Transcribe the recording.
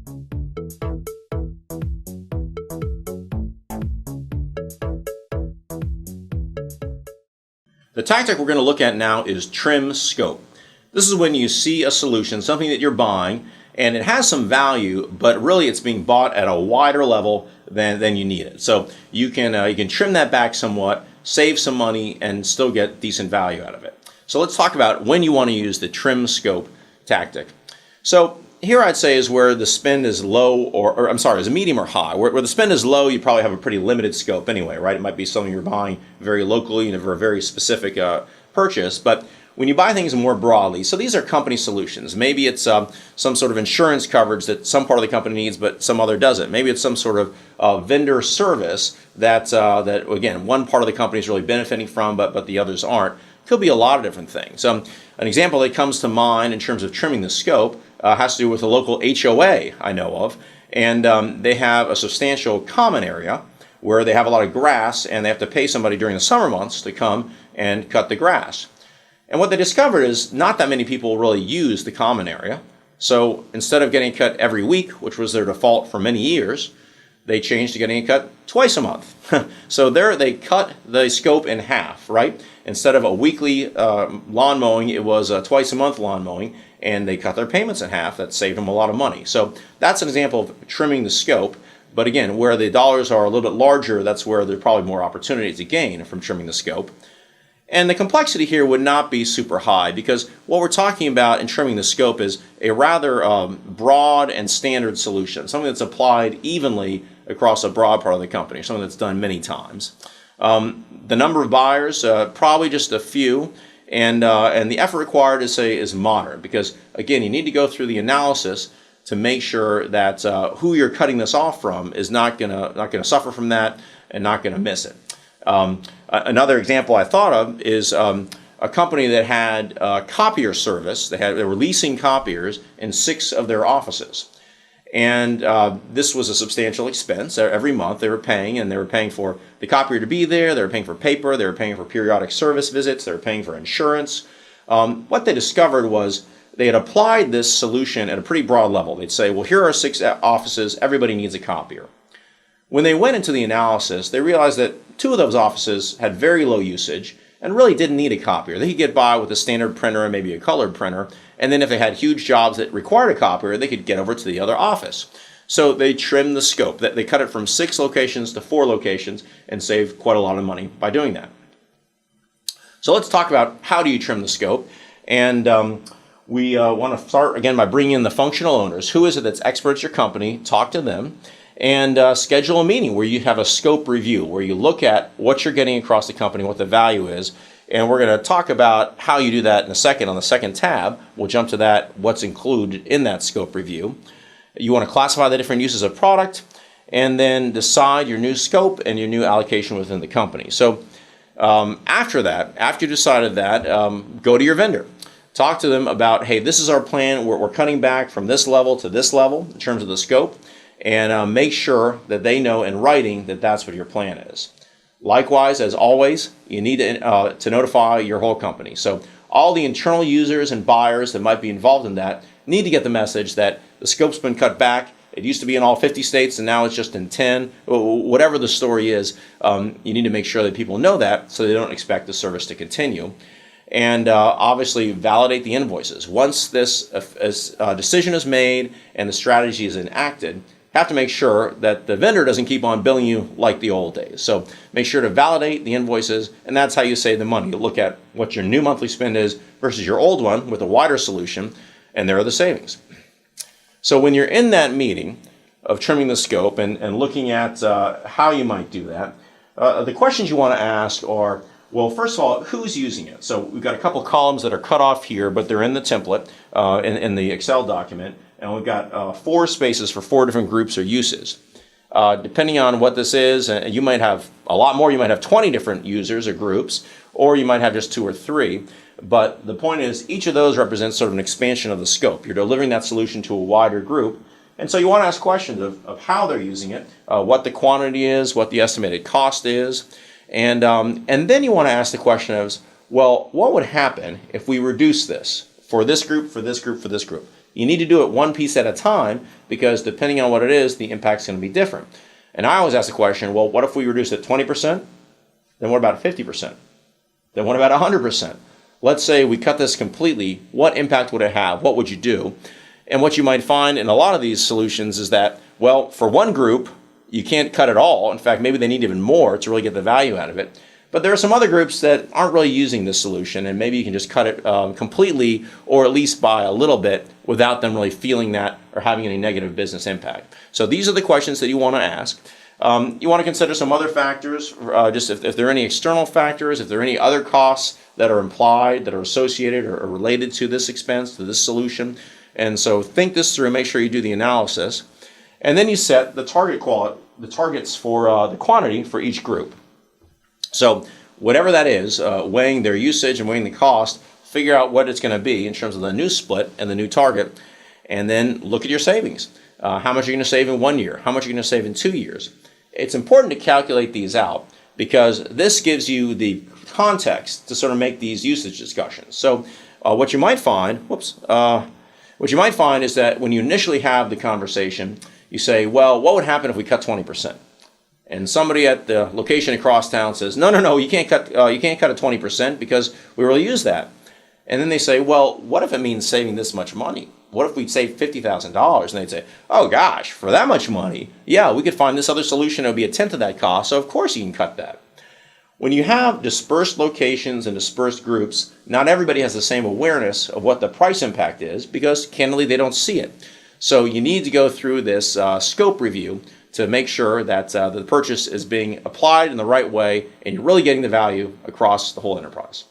The tactic we're going to look at now is trim scope. This is when you see a solution, something that you're buying, and it has some value, but really it's being bought at a wider level than you need it. So you can trim that back somewhat, save some money, and still get decent value out of it. So let's talk about when you want to use the trim scope tactic. So here I'd say is where the spend is low, or I'm sorry, is medium or high. Where the spend is low, you probably have a pretty limited scope anyway, right? It might be something you're buying very locally for a very specific purchase, but when you buy things more broadly, so these are company solutions. Maybe it's some sort of insurance coverage that some part of the company needs, but some other doesn't. Maybe it's some sort of vendor service that again, one part of the company is really benefiting from, but the others aren't. Could be a lot of different things. An example that comes to mind in terms of trimming the scope has to do with a local HOA I know of, and they have a substantial common area where they have a lot of grass, and they have to pay somebody during the summer months to come and cut the grass. And what they discovered is not that many people really use the common area. So instead of getting cut every week, which was their default for many years, they changed to getting it cut twice a month. So there they cut the scope in half, right? Instead of a weekly lawn mowing, it was a twice a month lawn mowing, and they cut their payments in half. That saved them a lot of money. So that's an example of trimming the scope. But again, where the dollars are a little bit larger, that's where there's probably more opportunity to gain from trimming the scope. And the complexity here would not be super high, because what we're talking about in trimming the scope is a rather broad and standard solution, something that's applied evenly across a broad part of the company, something that's done many times. The number of buyers, probably just a few, and the effort required is moderate, because again, you need to go through the analysis to make sure that who you're cutting this off from is not gonna suffer from that and not gonna miss it. Another example I thought of is a company that had copier service. They were leasing copiers in 6 of their offices. And this was a substantial expense. Every month they were paying, and they were paying for the copier to be there, they were paying for paper, they were paying for periodic service visits, they were paying for insurance. What they discovered was they had applied this solution at a pretty broad level. They'd say, well, here are 6 offices, everybody needs a copier. When they went into the analysis, they realized that 2 of those offices had very low usage and really didn't need a copier. They could get by with a standard printer and maybe a colored printer, and then if they had huge jobs that required a copier, they could get over to the other office. So they trimmed the scope. They cut it from 6 locations to 4 locations and saved quite a lot of money by doing that. So let's talk about how do you trim the scope. And we want to start again by bringing in the functional owners. Who is it that's expert at your company? Talk to them. And schedule a meeting where you have a scope review, where you look at what you're getting across the company, what the value is. And we're going to talk about how you do that in a second on the second tab. We'll jump to that, what's included in that scope review. You want to classify the different uses of product, and then decide your new scope and your new allocation within the company. So after you decided that, go to your vendor. Talk to them about, hey, this is our plan. We're cutting back from this level to this level in terms of the scope. And make sure that they know in writing that that's what your plan is. Likewise, as always, you need to notify your whole company. So all the internal users and buyers that might be involved in that need to get the message that the scope's been cut back. It used to be in all 50 states, and now it's just in 10. Whatever the story is, you need to make sure that people know that so they don't expect the service to continue. And obviously validate the invoices. Once this decision is made and the strategy is enacted, have to make sure that the vendor doesn't keep on billing you like the old days. So make sure to validate the invoices, and that's how you save the money. You look at what your new monthly spend is versus your old one with a wider solution, and there are the savings. So when you're in that meeting of trimming the scope and looking at how you might do that, the questions you want to ask are, well, first of all, who's using it? So we've got a couple columns that are cut off here, but they're in the template in the Excel document. And we've got 4 spaces for 4 different groups or uses. Depending on what this is, you might have a lot more. You might have 20 different users or groups, or you might have just 2 or 3. But the point is, each of those represents sort of an expansion of the scope. You're delivering that solution to a wider group. And so you want to ask questions of how they're using it, what the quantity is, what the estimated cost is. And then you want to ask the question of, well, what would happen if we reduce this for this group, for this group, for this group? You need to do it one piece at a time because depending on what it is, the impact's going to be different. And I always ask the question, well, what if we reduce it 20%? Then what about 50%? Then what about 100%? Let's say we cut this completely. What impact would it have? What would you do? And what you might find in a lot of these solutions is that, well, for one group, you can't cut it all. In fact, maybe they need even more to really get the value out of it. But there are some other groups that aren't really using this solution, and maybe you can just cut it completely or at least by a little bit without them really feeling that or having any negative business impact. So these are the questions that you want to ask. You want to consider some other factors, just if there are any external factors, if there are any other costs that are implied, that are associated or related to this expense, to this solution. And so think this through, make sure you do the analysis. And then you set the targets for the quantity for each group. So whatever that is, weighing their usage and weighing the cost, figure out what it's going to be in terms of the new split and the new target, and then look at your savings. How much are you going to save in 1 year? How much are you going to save in 2 years? It's important to calculate these out because this gives you the context to sort of make these usage discussions. So what you might find, is that when you initially have the conversation, you say, well, what would happen if we cut 20%? And somebody at the location across town says, no, you can't cut it 20% because we really use that. And then they say, well, what if it means saving this much money? What if we save $50,000? And they'd say, oh gosh, for that much money, yeah, we could find this other solution. It would be a tenth of that cost, so of course you can cut that. When you have dispersed locations and dispersed groups, not everybody has the same awareness of what the price impact is because, candidly, they don't see it. So you need to go through this scope review to make sure that the purchase is being applied in the right way and you're really getting the value across the whole enterprise.